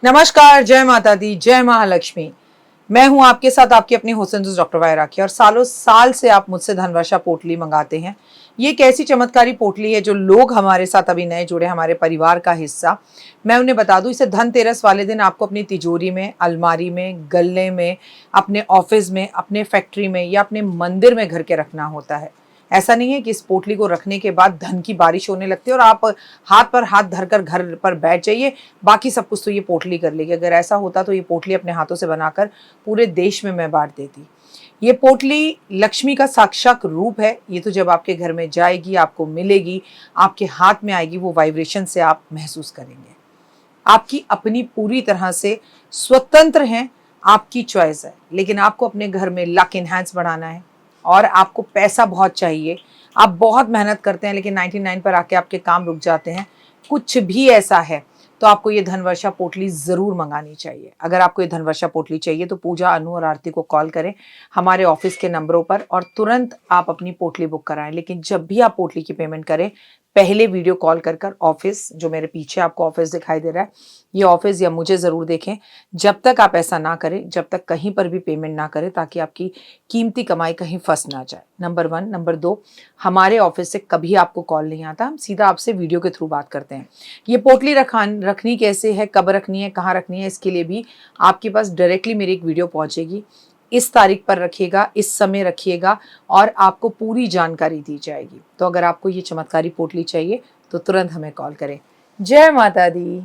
नमस्कार, जय माता दी, जय महालक्ष्मी। मैं हूं आपके साथ आपकी अपनी हुसैन डॉक्टर वाय राखी। और सालों साल से आप मुझसे धनवर्षा पोटली मंगाते हैं। ये एक ऐसी चमत्कारी पोटली है जो लोग हमारे साथ अभी नए जुड़े, हमारे परिवार का हिस्सा। मैं उन्हें बता दूं, इसे धनतेरस वाले दिन आपको अपनी तिजोरी में, अलमारी में, गल्ले में, अपने ऑफिस में, अपने फैक्ट्री में या अपने मंदिर में घर के रखना होता है। ऐसा नहीं है कि इस पोटली को रखने के बाद धन की बारिश होने लगती है और आप हाथ पर हाथ धरकर घर पर बैठ जाइए, बाकी सब कुछ तो ये पोटली कर लेगी। अगर ऐसा होता तो ये पोटली अपने हाथों से बनाकर पूरे देश में मैं बांट देती। ये पोटली लक्ष्मी का साक्षात रूप है। ये तो जब आपके घर में जाएगी, आपको मिलेगी, आपके हाथ में आएगी, वो वाइब्रेशन से आप महसूस करेंगे। आपकी अपनी पूरी तरह से स्वतंत्र हैं, आपकी चॉइस है। लेकिन आपको अपने घर में लक इनहैंस बढ़ाना है और आपको पैसा बहुत चाहिए। आप बहुत मेहनत करते हैं लेकिन 99 पर आके आपके काम रुक जाते हैं। कुछ भी ऐसा है तो आपको ये धनवर्षा पोटली ज़रूर मंगानी चाहिए। अगर आपको ये धनवर्षा पोटली चाहिए तो पूजा, अनु और आरती को कॉल करें हमारे ऑफिस के नंबरों पर और तुरंत आप अपनी पोटली बुक कराएं। लेकिन जब भी आप पोटली की पेमेंट करें, पहले वीडियो कॉल कर ऑफिस, जो मेरे पीछे आपको ऑफिस दिखाई दे रहा है, ये ऑफिस या मुझे ज़रूर देखें। जब तक आप ऐसा ना करें, जब तक कहीं पर भी पेमेंट ना करें, ताकि आपकी कीमती कमाई कहीं फंस ना जाए। नंबर 1। नंबर 2, हमारे ऑफिस से कभी आपको कॉल नहीं आता, हम सीधा आपसे वीडियो के थ्रू बात करते हैं। ये पोटली रखनी कैसे है, कब रखनी है, कहाँ रखनी है, इसके लिए भी आपके पास डायरेक्टली मेरी एक वीडियो पहुँचेगी। इस तारीख पर रखिएगा, इस समय रखिएगा और आपको पूरी जानकारी दी जाएगी। तो अगर आपको ये चमत्कारी पोटली चाहिए तो तुरंत हमें कॉल करें। जय माता दी।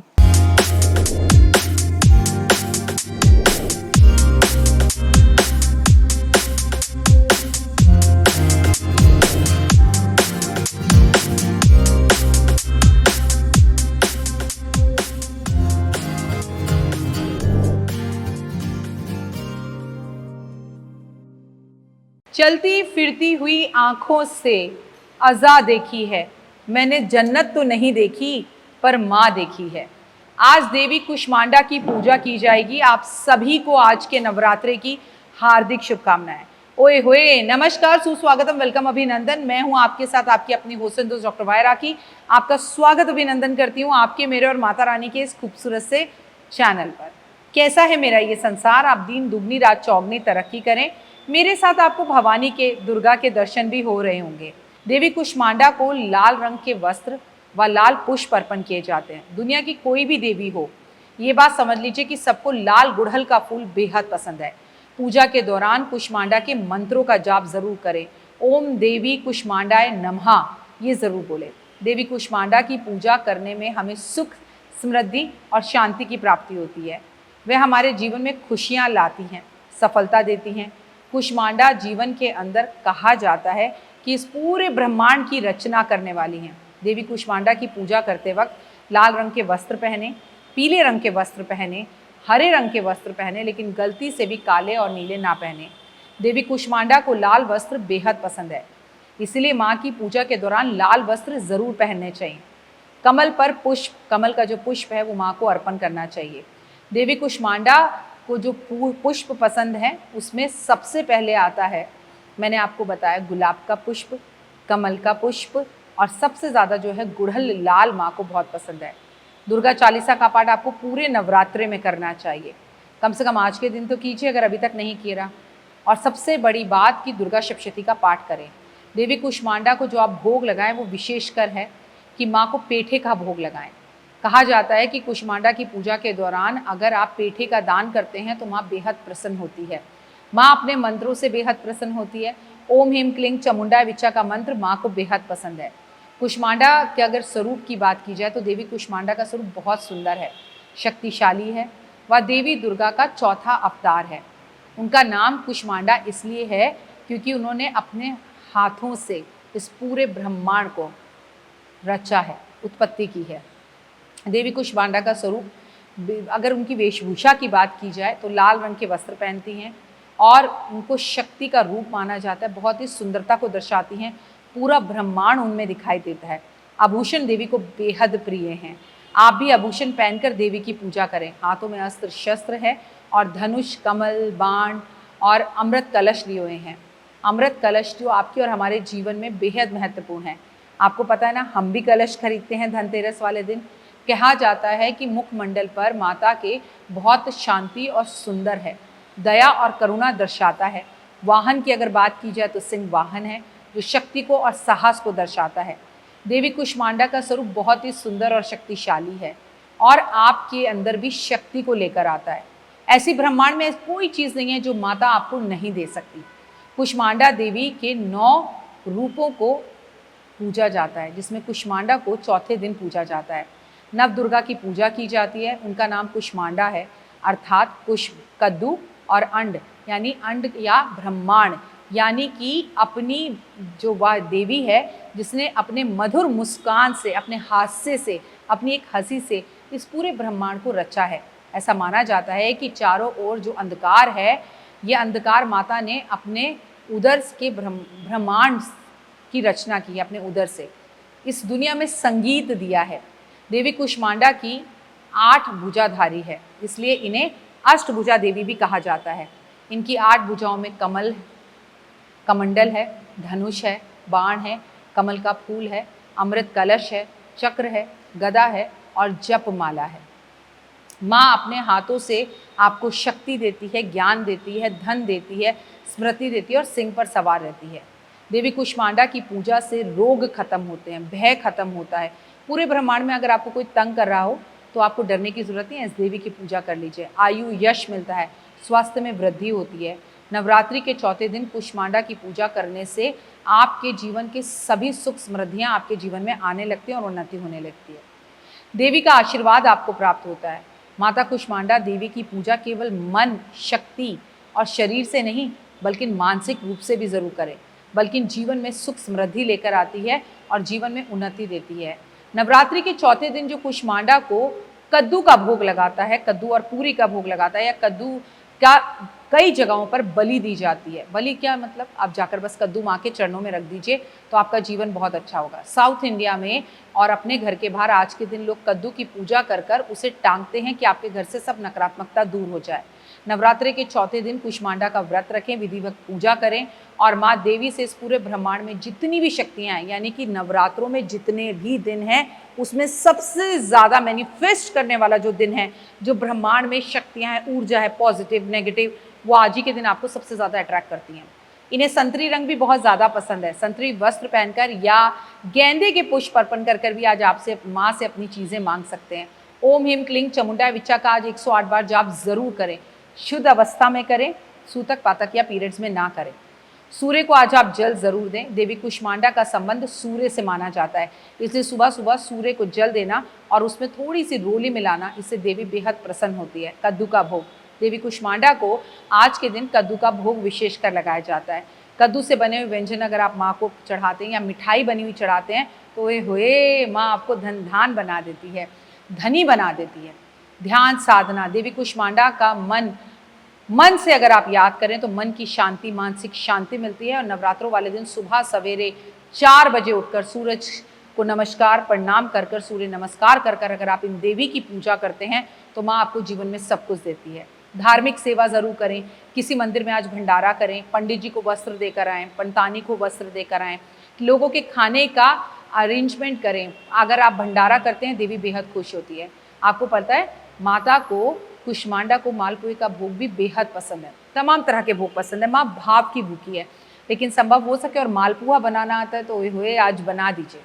चलती फिरती हुई आंखों से अज़ा देखी है, मैंने जन्नत तो नहीं देखी पर माँ देखी है। आज देवी कुष्मांडा की पूजा की जाएगी। आप सभी को आज के नवरात्रे की हार्दिक शुभकामनाएं। ओए होए, नमस्कार, सुस्वागतम, वेलकम, अभिनंदन। मैं हूं आपके साथ आपकी अपनी हुसैन दोस्त डॉक्टर वाय राखी। आपका स्वागत, अभिनंदन करती हूं आपके, मेरे और माता रानी के इस खूबसूरत से चैनल पर। कैसा है मेरा ये संसार, आप दिन दुगनी रात चौगनी तरक्की करें। मेरे साथ आपको भवानी के, दुर्गा के दर्शन भी हो रहे होंगे। देवी कुष्मांडा को लाल रंग के वस्त्र व लाल पुष्प अर्पण किए जाते हैं। दुनिया की कोई भी देवी हो, ये बात समझ लीजिए कि सबको लाल गुड़हल का फूल बेहद पसंद है। पूजा के दौरान कुष्मांडा के मंत्रों का जाप जरूर करें। ओम देवी कुष्मांडाय नमः, ये जरूर बोले। देवी कुष्मांडा की पूजा करने में हमें सुख, समृद्धि और शांति की प्राप्ति होती है। वे हमारे जीवन में खुशियाँ लाती हैं, सफलता देती हैं। कुष्मांडा जीवन के अंदर कहा जाता है कि इस पूरे ब्रह्मांड की रचना करने वाली हैं। देवी कुष्मांडा की पूजा करते वक्त लाल रंग के वस्त्र पहने, पीले रंग के वस्त्र पहने, हरे रंग के वस्त्र पहने, लेकिन गलती से भी काले और नीले ना पहने। देवी कुष्मांडा को लाल वस्त्र बेहद पसंद है, इसलिए माँ की पूजा के दौरान लाल वस्त्र जरूर पहनने चाहिए। कमल पर पुष्प, कमल का जो पुष्प है वो माँ को अर्पण करना चाहिए। देवी कुष्मांडा को जो पुष्प पसंद है उसमें सबसे पहले आता है, मैंने आपको बताया, गुलाब का पुष्प, कमल का पुष्प और सबसे ज़्यादा जो है गुड़हल लाल माँ को बहुत पसंद है। दुर्गा चालीसा का पाठ आपको पूरे नवरात्रे में करना चाहिए। कम से कम आज के दिन तो कीजिए अगर अभी तक नहीं किया। और सबसे बड़ी बात कि दुर्गा सप्तशती का पाठ करें। देवी कुष्मांडा को जो आप भोग लगाएं वो विशेषकर है कि माँ को पेठे का भोग लगाएं। कहा जाता है कि कुष्मांडा की पूजा के दौरान अगर आप पेठे का दान करते हैं तो माँ बेहद प्रसन्न होती है। माँ अपने मंत्रों से बेहद प्रसन्न होती है। ओम ह्रीं क्लीं चामुंडाय विच्चा का मंत्र माँ को बेहद पसंद है। कुष्मांडा के अगर स्वरूप की बात की जाए तो देवी कुष्मांडा का स्वरूप बहुत सुंदर है, शक्तिशाली है। वह देवी दुर्गा का चौथा अवतार है। उनका नाम कुष्मांडा इसलिए है क्योंकि उन्होंने अपने हाथों से इस पूरे ब्रह्मांड को रचा है, उत्पत्ति की है। देवी कुष्मांडा का स्वरूप, अगर उनकी वेशभूषा की बात की जाए तो लाल रंग के वस्त्र पहनती हैं और उनको शक्ति का रूप माना जाता है। बहुत ही सुंदरता को दर्शाती हैं, पूरा ब्रह्मांड उनमें दिखाई देता है। आभूषण देवी को बेहद प्रिय हैं। आप भी आभूषण पहनकर देवी की पूजा करें। हाथों में अस्त्र शस्त्र है और धनुष, कमल, बाण और अमृत कलश लिए हुए हैं। अमृत कलश जो आपके और हमारे जीवन में बेहद महत्वपूर्ण है। आपको पता है ना, हम भी कलश खरीदते हैं धनतेरस वाले दिन। कहा जाता है कि मुखमंडल पर माता के बहुत शांति और सुंदर है, दया और करुणा दर्शाता है। वाहन की अगर बात की जाए तो सिंह वाहन है, जो शक्ति को और साहस को दर्शाता है। देवी कुष्मांडा का स्वरूप बहुत ही सुंदर और शक्तिशाली है और आपके अंदर भी शक्ति को लेकर आता है। ऐसी ब्रह्मांड में कोई चीज़ नहीं है जो माता आपको नहीं दे सकती। कुष्मांडा देवी के 9 रूपों को पूजा जाता है, जिसमें कुष्मांडा को चौथे दिन पूजा जाता है। नव दुर्गा की पूजा की जाती है, उनका नाम कुष्मांडा है, अर्थात कुष्म कद्दू और अंड यानी अंड या ब्रह्मांड, यानी कि अपनी जो वह देवी है जिसने अपने मधुर मुस्कान से, अपने हास्य से, अपनी एक हंसी से इस पूरे ब्रह्मांड को रचा है। ऐसा माना जाता है कि चारों ओर जो अंधकार है, ये अंधकार माता ने अपने उदर के ब्रह्मांड की रचना की है, अपने उदर से इस दुनिया में संगीत दिया है। देवी कुष्मांडा की 8 भुजाधारी है, इसलिए इन्हें अष्टभुजा देवी भी कहा जाता है। इनकी 8 भुजाओं में कमंडल है, धनुष है, बाण है, कमल का फूल है, अमृत कलश है, चक्र है, गदा है और जपमाला है। माँ अपने हाथों से आपको शक्ति देती है, ज्ञान देती है, धन देती है, स्मृति देती है और सिंह पर सवार रहती है। देवी कुष्मांडा की पूजा से रोग खत्म होते हैं, भय खत्म होता है। पूरे ब्रह्मांड में अगर आपको कोई तंग कर रहा हो तो आपको डरने की जरूरत नहीं है, इस देवी की पूजा कर लीजिए। आयु यश मिलता है, स्वास्थ्य में वृद्धि होती है। नवरात्रि के चौथे दिन कुष्मांडा की पूजा करने से आपके जीवन के सभी सुख समृद्धियाँ आपके जीवन में आने लगती हैं और उन्नति होने लगती है। देवी का आशीर्वाद आपको प्राप्त होता है। माता कुष्मांडा देवी की पूजा केवल मन, शक्ति और शरीर से नहीं बल्कि मानसिक रूप से भी जरूर करें, बल्कि जीवन में सुख समृद्धि लेकर आती है और जीवन में उन्नति देती है। नवरात्रि के चौथे दिन जो कुष्मांडा को कद्दू का भोग लगाता है, कद्दू और पूरी का भोग लगाता है, या कद्दू का कई जगहों पर बलि दी जाती है। बलि क्या मतलब, आप जाकर बस कद्दू माँ के चरणों में रख दीजिए तो आपका जीवन बहुत अच्छा होगा। साउथ इंडिया में और अपने घर के बाहर आज के दिन लोग कद्दू की पूजा कर कर उसे टांगते हैं कि आपके घर से सब नकारात्मकता दूर हो जाए। नवरात्रि के चौथे दिन कुष्मांडा का व्रत रखें, विधिवत पूजा करें और माँ देवी से इस पूरे ब्रह्मांड में जितनी भी शक्तियाँ हैं, यानी कि नवरात्रों में जितने भी दिन हैं उसमें सबसे ज़्यादा मैनिफेस्ट करने वाला जो दिन है, जो ब्रह्मांड में शक्तियाँ हैं, ऊर्जा है, पॉजिटिव नेगेटिव, वो आज ही के दिन आपको सबसे ज़्यादा अट्रैक्ट करती हैं। इन्हें संतरी रंग भी बहुत ज़्यादा पसंद है। संतरी वस्त्र पहनकर या गेंदे के पुष्प अर्पण कर कर भी आज आपसे माँ से अपनी चीज़ें मांग सकते हैं। ओम ह्रीं क्लीं चामुंडा विच्चा का आज 108 बार जाप जरूर करें। शुद्ध अवस्था में करें, सूतक पातक या पीरियड्स में ना करें। सूर्य को आज आप जल जरूर दें। देवी कुष्मांडा का संबंध सूर्य से माना जाता है, इसलिए सुबह सुबह सूर्य को जल देना और उसमें थोड़ी सी रोली मिलाना, इससे देवी बेहद प्रसन्न होती है। कद्दू का भोग, देवी कुष्मांडा को आज के दिन कद्दू का भोग विशेष कर लगाया जाता है। कद्दू से बने हुए व्यंजन अगर आप माँ को चढ़ाते हैं या मिठाई बनी हुई चढ़ाते हैं तो ये हुए माँ आपको धन धान बना देती है, धनी बना देती है। ध्यान साधना, देवी कुष्मांडा का मन से अगर आप याद करें तो मन की शांति, मानसिक शांति मिलती है। और नवरात्रों वाले दिन सुबह सवेरे 4 बजे उठकर सूरज को नमस्कार प्रणाम कर कर, सूर्य नमस्कार कर कर अगर आप इन देवी की पूजा करते हैं तो माँ आपको जीवन में सब कुछ देती है। धार्मिक सेवा जरूर करें, किसी मंदिर में आज भंडारा करें, पंडित जी को वस्त्र देकर आएँ, पंतानी को वस्त्र देकर आएँ, लोगों के खाने का अरेंजमेंट करें। अगर आप भंडारा करते हैं देवी बेहद खुश होती है। आपको पता है माता को, कुष्मांडा को मालपुए का भोग भी बेहद पसंद है, तमाम तरह के भोग पसंद है। माँ भाव की भूखी है, लेकिन संभव हो सके और मालपुआ बनाना आता है तो हुए आज बना दीजिए।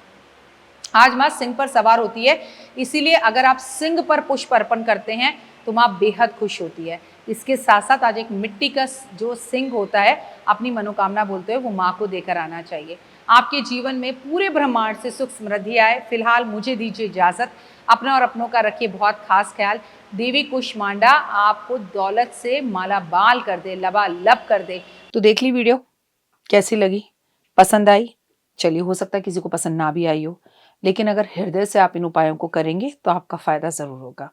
आज माँ सिंह पर सवार होती है, इसीलिए अगर आप सिंह पर पुष्प अर्पण करते हैं तो माँ बेहद खुश होती है। इसके साथ साथ आज एक मिट्टी का जो सिंह होता है, अपनी मनोकामना बोलते हुए वो माँ को देकर आना चाहिए। आपके जीवन में पूरे ब्रह्मांड से सुख समृद्धि आए। फिलहाल मुझे दीजिए इजाजत, अपना और अपनों का रखिए बहुत खास ख्याल। देवी कुष्मांडा आपको दौलत से मालामाल कर दे, लबालब कर दे। तो देख ली वीडियो, कैसी लगी, पसंद आई? चलिए, हो सकता है किसी को पसंद ना भी आई हो, लेकिन अगर हृदय से आप इन उपायों को करेंगे तो आपका फायदा जरूर होगा।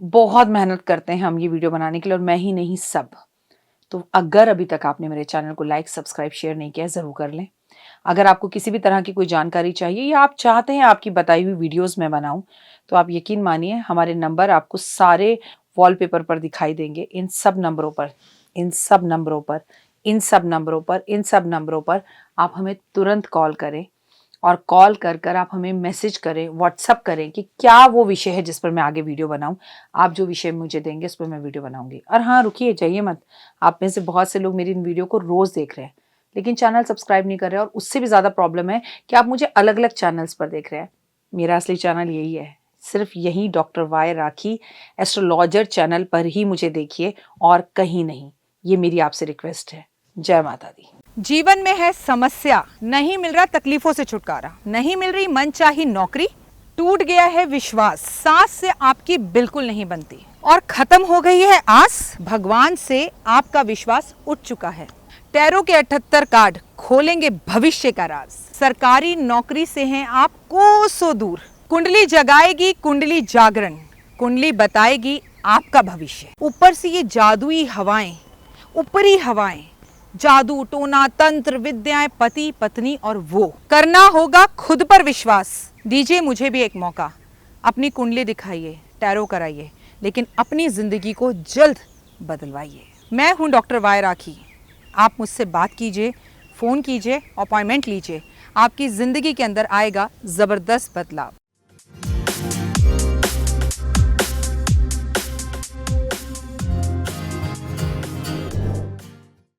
बहुत मेहनत करते हैं हम ये वीडियो बनाने के लिए, और मैं ही नहीं सब। तो अगर अभी तक आपने मेरे चैनल को लाइक, सब्सक्राइब, शेयर नहीं किया, जरूर कर लें। अगर आपको किसी भी तरह की कोई जानकारी चाहिए या आप चाहते हैं आपकी बताई हुई वीडियोस मैं बनाऊं, तो आप यकीन मानिए हमारे नंबर आपको सारे वॉलपेपर पर दिखाई देंगे। इन सब नंबरों पर, इन सब नंबरों पर, इन सब नंबरों पर, इन सब नंबरों पर आप हमें तुरंत कॉल करें और कॉल कर कर आप हमें मैसेज करें, व्हाट्सअप करें कि क्या वो विषय है जिस पर मैं आगे वीडियो बनाऊं। आप जो विषय मुझे देंगे उस पर मैं वीडियो बनाऊंगी। और हाँ, रुकिए, जाइए मत। आप में से बहुत से लोग मेरी इन वीडियो को रोज़ देख रहे हैं लेकिन चैनल सब्सक्राइब नहीं कर रहे, और उससे भी ज़्यादा प्रॉब्लम है कि आप मुझे अलग अलग चैनल्स पर देख रहे हैं। मेरा असली चैनल यही है, सिर्फ यही डॉक्टर वाई राखी एस्ट्रोलॉजर चैनल पर ही मुझे देखिए और कहीं नहीं। ये मेरी आपसे रिक्वेस्ट है। जय माता दी। जीवन में है समस्या, नहीं मिल रहा तकलीफों से छुटकारा, नहीं मिल रही मनचाही नौकरी, टूट गया है विश्वास, सांस से आपकी बिल्कुल नहीं बनती और खत्म हो गई है आस, भगवान से आपका विश्वास उठ चुका है। टैरो के 78 कार्ड खोलेंगे भविष्य का राज। सरकारी नौकरी से हैं आप कोसों दूर, कुंडली जगाएगी कुंडली जागरण, कुंडली बताएगी आपका भविष्य। ऊपर से ये जादुई हवाएं, ऊपरी हवाएं, जादू टोना तंत्र विद्याएं, पति पत्नी और वो, करना होगा खुद पर विश्वास। दीजिए मुझे भी एक मौका, अपनी कुंडली दिखाइए, टैरो कराइए, लेकिन अपनी जिंदगी को जल्द बदलवाइए। मैं हूं डॉक्टर वाई राखी। आप मुझसे बात कीजिए, फ़ोन कीजिए, अपॉइंटमेंट लीजिए, आपकी ज़िंदगी के अंदर आएगा ज़बरदस्त बदलाव।